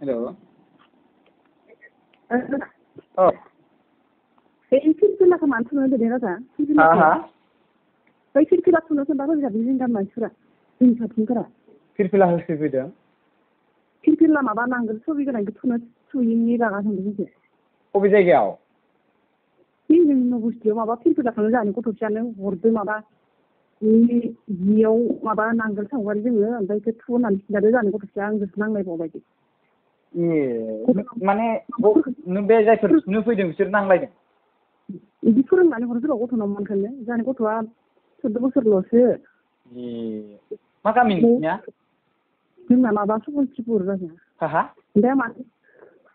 हेल' औ बे फिरफिलाखौ मानो थुनो होदों राजा बै फिरफिला थुनो खोन्था होजादों जों गामिनि मानसिफोरा जोंनि साथिंफोरा फिरफिला होसोफैदों फिरफिला माबा नांगोल सबि गोनांखौ थुयैनि रागा जोंदों जोंखौ बबे जायगायाव जोंनि नबस्थियाव माबा फिरफिलाखौनो जानो गथ'फियानो हरदों माबा जियाव माबा नांगोल सावगारि जोङो ओमफ्राय बेखौ थु होननानै खिन्थादों जानो गथ'फिया आंजोंसो नांलायबावबायदि माने नों बे जायफोर थुनो फैदों बिसोर नांलायदों बिदि फोरोंनानै हरो सोरबा गथ'नाव मोनखानो जानि गथ'आ 14 बोसोरल'सो मा गामि नोंसिनिया जोंना माबा सबालथिपुर राजा ओमफ्राय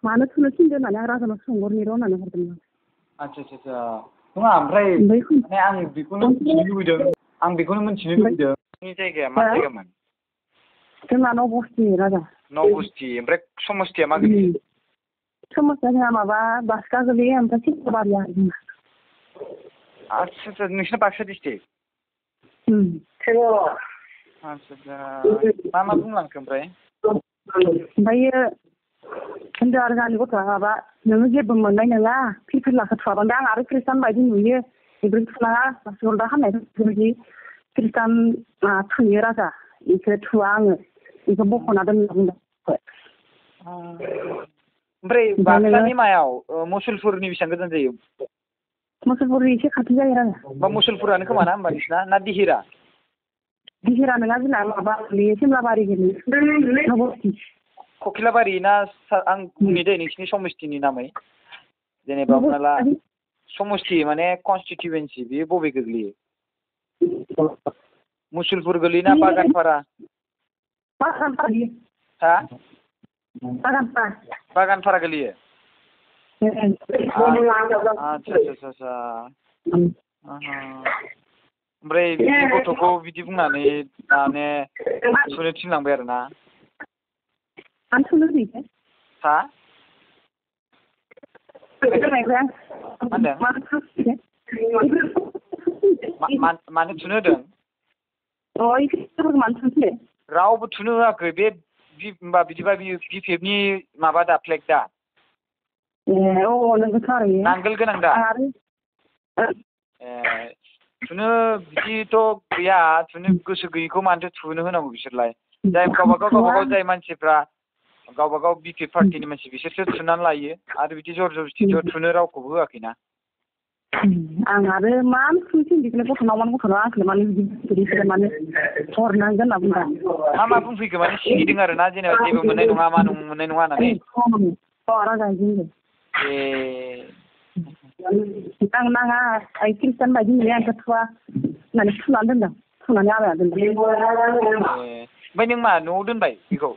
मानो थुनो थिनदों होननानै आं राजानाव सोंहरनि र' होननानै हरदोंमोन आच्छा नङा ओमफ्राय माने आं बेखौनो मिथिनो लुबैदों नोंनि जायगाया मा जायगामोन जोंना नबस्थि राजा नबस्थि ओमफ्राय समस्थिया मा गोलैयो समस्थिया जोंहा माबा बाक्सा गोलैयो ओमफ्राय सिमलाबारि आरो जोंना आच्छा नोंसिना बाक्सा डिस्ट्रिक्ट आच्छा मा बुंलांखो ओमफ्राय ओमफ्रायो होनदों आरो जोंहानि गथ'आ माबा नोङो जेबो मोननाय नङा फिरफिलाखौ थुवाबानो आं आरो खृष्टान बायदि नुयो बेफोरखौ थुनाङा जलदा खालामनाय बेफोरबायदि खृष्टान थुयो राजा बेखौ थुवा आङो बेखौ बख'ना दोनना बुंदों ओमफ्राय बाक्सानि मायाव मुसलपुरनि बेसेबां गोजान जायो मुसलपुरनि एसे खाथि जायो राजा होमबा मुसलपुरानो खोमा ना होमबा नोंसिना ना दिहिरा नङा जोंना माबा गोलैयो सिमलाबारि गोलैयो नबस्थि ककिलाबारि ना आं बुंनि दे नोंसिनि समस्थिनि नामै जेनेबा हमना ला समस्ति माने कनस्टिटुवेन्सि बेयो बबे गोग्लैयो मुसलपुर गोलैयोना बागानपारा हा बागानपारा गोलैयो आच्छा ओमफ्राय बिदि गथ'खौ बिदि बुंनानै माने थुनो थिनलांबाय आरो ना आं थुनो होयो हा मानो थुनो होदों रावबो थुनो होआखै बे होमबा बिदिबा बिपिएफनि माबा दा फ्लेग दा नांगोल गोनां दा थुनो बिदिथ' गैया थुनो गोसो गैयैखौ मानोथो थुनो होनांगौ बिसोरलाय जाय गावबागाव जाय मानसिफ्रा गावबागाव बिपिएफ पार्टिनि मानसि बिसोरसो थुनानै लायो आरो बिदि जर जबस्थिथ' थुनो रावखौबो होआखैना आं आरो मानो थुनो थिनदों गथ'नाव आंखौ मानो बिदि मानो हरनांगोन होनना बुंदों मा बुंफैखो माने सिगिदों आरो ना जेनेबा जेबो मोननाय नङा मा मोननाय नङा होननानै राजा आं नाङा आइ खृष्टान बायदि नुयो आंखौ थुवा होननानै थुनानै दोनदों थुनानै आलायना दोनदों ओमफ्राय नों मा न'आव दोनबाय बेखौ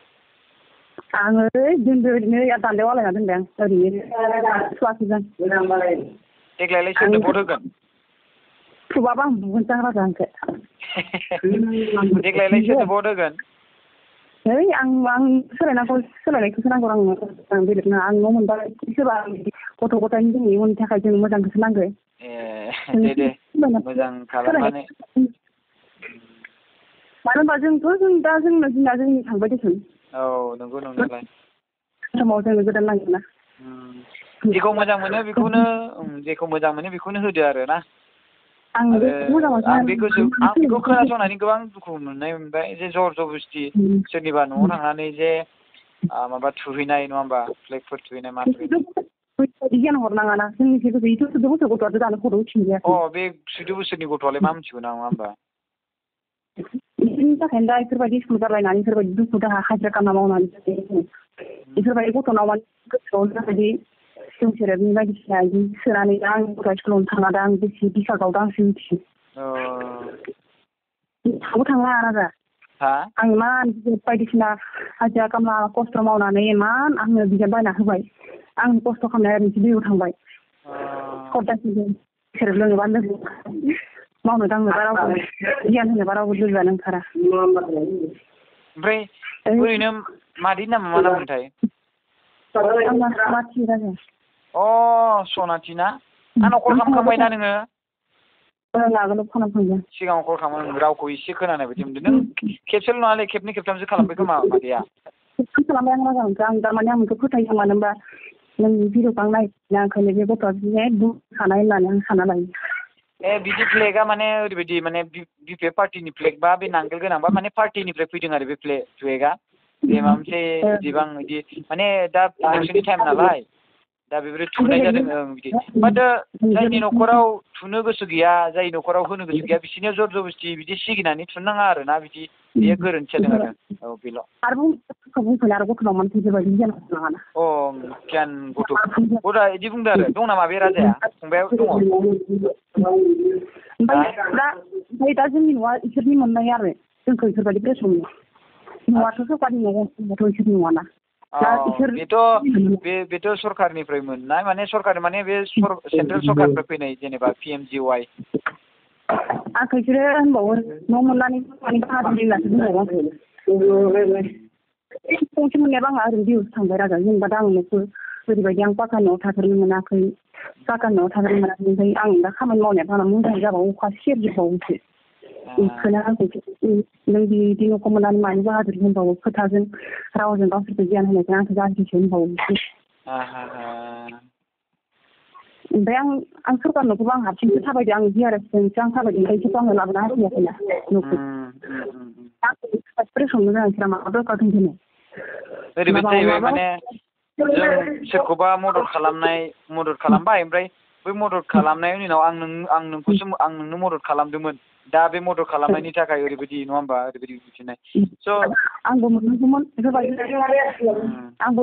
आङो दोनदो ओरैनो दान्दायाव आलायना दोनदों ओरैनो थुवाखै जों देग्लायलाय सोरनो भट होगोन थुवाबा आं बुगोनसो आं राजा आंखौ देग्लायलाय सोरनो भट होगोन आं सोलायनायखौसो नांगौ आं बेलेग नाङा आं न' मोनबाय सोरबा गथ' गथायनि जोंनि इयुननि थाखाय जों मोजांखौसो नांगौ दे मोजां खालामनानै मानो होनबा जों दा दिना जोंनि थांबाय देसुन औ नंगौ नंनायालाय समाव जोंनो गोदान नांगोन ना जेखौ मोजां मोनो बेखौनो होदो आरो ना आं बेखौ खोनासंनानै गोबां दुखु मोनबाय जे जर जबस्थि सोरनिबा न'आव थांनानै जे माबा थुहैनाय नङा होमबा फ्लेगफोर थुहैनाय मा थुहैनाय गियान हरनाङाना जोंनि जेबो गैयैथ' 14 बोसोर गथ'आथ' दानो खर'आव थिंजायाखै बे 14 बोसोरनि गथ'आलाय मा मिथिगौ नङा होमबा बिसोरनि थाखायनो दा बेफोरबायदि स्कुल गारलायनानै बेफोरबायदि दुखु दाहा हाजिरा खामला मावनानै बेफोरबायदि गथ'नाव माने गोसोआव बेफोरबायदि जौ सेरेबनि बायदिसिना बिदि सोनानै दा आं गथ'आ स्कुलावनो थाङा दा आं बेसे बिखा गावदों आंसो मिथियो थांला राजा आं इमान बायदिसिना हाजिरा खामला खस्थ' मावनानै इमान आंनो बिजाब बायना होबाय आं खस्थ' खालामनाया ओरैनोसो दैयाव थांबाय खदासिम सेरेब लोङोबा लोगो मावनो दांनोबा रावबो गियान होनोबा रावबो लोगोआनो ओंखारा ओमफ्राय ओरैनो मादैनि नामा मा नाममोनथाय सनाथि राजा सनाथि ना आंनाव कल खालामखांबायना नोङो आगोलाव खालामखांदों सिगाङाव कल खालामो रावखौ एसे खोनानाय बायदि मोनदों नों खेबसेल' नङालै खेबनै खेबथामसो खालामबाय खोमा मादैया खालामबाय आं राजाखौ आं थारमाने आं बेखौ फोथायो मानो होनबा नों भिडिअखौ आं नायना ओंखायनो बे गथ'आ बिदिनो बुंखानाय होननानै आं सानना लायो। बिदि फ्लेगआ माने ओरैबायदि माने बिपिएफ पार्टिनि फ्लेग बा बे नांगोल गोनां बा माने पार्टिनिफ्राय फैदों आरो बे फ्लेगआ बे माबा मोनसे इदिबां बिदि माने दा इलेक्सननि टाइम नालाय दा बेबायदि थुनाय जादों बिदि बाट जायनि न'खराव थुनो गोसो गैया जाय न'खराव होनो गोसो गैया बिसोरनियाव जर जबस्थि बिदि सिगिनानै थुनो नाङा आरो ना बिदि बेयो गोरोन्थि जादों आरो औ बेल'। आरो बुंफैनो आरो गथ'नाव मानो बेबायदि गियान नाङा ना। गियान गथ'आ बिदि बुंदों आरो दं नामा बे राजाया फंबाया दङ? ओमफ्राय दा जोंनि न'आ इसोरनि मोननाय आरो जोंखौ इसोरबायदि प्रेसर न'आथ' सरकारनि न'आथ' इसोरनि नङाना। बेथ' सरकारनिफ्राय मोननाय माने सरकार माने बे सेन्ट्रेल सरकारनिफ्राय फैनाय जेनेबा PMGY। आंखौ इसोरो होनबावो न' मोननानै माने बाहादुरि होननासो बुंबावो आंखौ। गंसे मोननायाबो आंहा ओरैनो भिउस थांबाय राजा जेनेबा दा आं न'खौ ओरैबायदि आं पाका न'आव थाफेरनो मोनाखै पाका न'आव थाफेरनो मोनाखै ओमफ्राय आं दा खामानि मावनाया आंना मोजां जाबावो अखा सेरजोबबावोसो बेखौनो आंखौ नों बिदि न'खौ मोननानै मानो बाहादुरि होनबावो खोथाजों रावजों गावसोरखौ गियान होनायजों आंखौ गाज्रिसो होनबावो। ओमफ्राय आं सरकार न'खौबो आं हारसिंसो थाबायदों आं DRSजोंसो आं थाबायदों ओमफ्राय इसोरखौ आङो लाबोना होफैयाखैना न'खौ। आं प्रेसरनो गोनांथिरा मा दरकार दोनथ'नो। ओरैबायदि जाहैबाय माने जों सोरखौबा मदद खालामबाय ओमफ्राय बै मदद खालामनायनि उनाव आं नोंनो मदद खालामदोंमोन दा बे मदद खालामनायनि थाखाय ओरैबायदि नङा होमबा ओरैबायदि बिथिनाय स' आंबो मोननांगौमोन बेफोरबायदि आंबो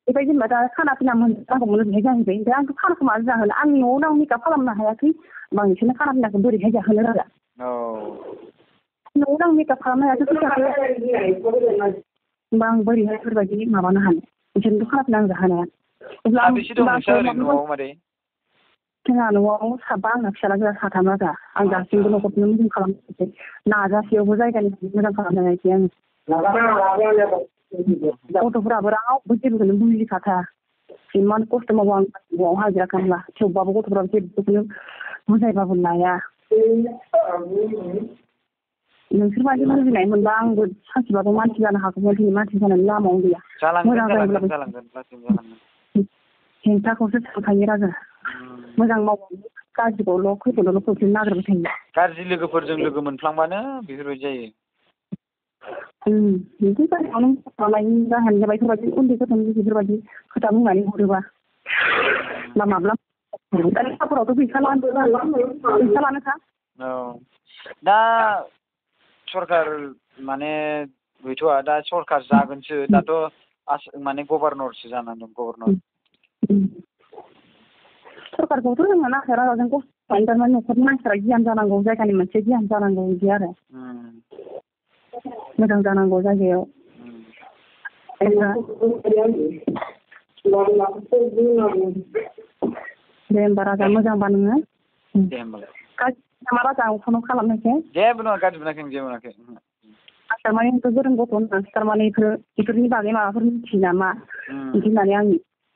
बेबायदि जेनेबा दा खाना फैना आंखौ मोननो बेहाय जाहैबाय ओमफ्राय आंथ' खानाखौ मानो जाहोनो आंनि न'आवनो आं मेकआप खालामनो हायाखै होमबा बिसोरनो खाना फैनाखौ बोरैहाय जाहोनो राजा न'आवनो आं मेकआप खालामनो हायाखै फैसाखौ होमबा आं बोरैहाय बेफोरबायदि माबानो हानो बिसोरनोथ' खाना फैना आं जाहोनो हाया। जोंहा न'आव साबा आंना फिसाज्ला साथाम राजा आं दासिमबो न'खरखौनो मोजां खालामनो नाजासेयावबो जायगानिफ्राय मोजां खालामनो हायाखै आङो। गथ'फोराबो रावबो जेबोखौनो बुजिखाथारा इमान खस्थ' मावो आं न'आव हाजिरा खामला थेवबाबो गथ'फोराबो जेबोखौनो बुजायबाबो लाया। नोंसोर बायदि बुजिनाय मोनबा आंबो सानसेबाबो मानसि जानो हागौमोन दिनै मानसि जानायनि लामायावनो गैया। मोजां जायोब्लाबो हेंथाखौसो सानखायो राजा मोजां मावबाबो गाज्रिखौल' खैफोदावल' खोख्लैनो नागिरबाय थायो। गाज्रि लोगोफोरजों लोगो मोनफ्लांबानो बेफोरबायदि जायो। बिदि जानायावनो मालायनि जाहोन जाबाय बेफोरबायदि उन्दै गथ'नि बेफोरबायदि खोथा बुंनानै हरोबा माब्ला दा लेखाफोरावथ' फैसा लानोखा। दा सरकार माने गैथ'आ दा सरकार जागोनसो दाथ' माने गभर्नरसो जानानै दं गभर्नर। सरकारखौथ' जोङो नागिरा जों खस्थ'नि थारमाने न'खरनि मानसिफ्रा गियान जानांगौ जायगानि मोनसे गियान जानांगौ बिदि आरो मोजां जानांगौ जायगायाव। दे होमबा राजा मोजांबा नोङो दे होमबालाय गाज्रि नामा राजा आं फन खालामनायखाय जेबो नङा गाज्रि मोनाखै जेबो मोनाखै आं थारमाने गोरों गथ' होननानैसो थारमाने बेफोरनि बागै माबाफोर मिथियो नामा बिदि होननानै आं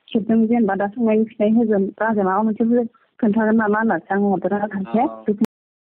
खेबदों जेनेबा दा सोंनायनि फिथाइ होगोन राजाया माबा मोनसे खोन्थागोन नामा होननासो आं हरदों आरो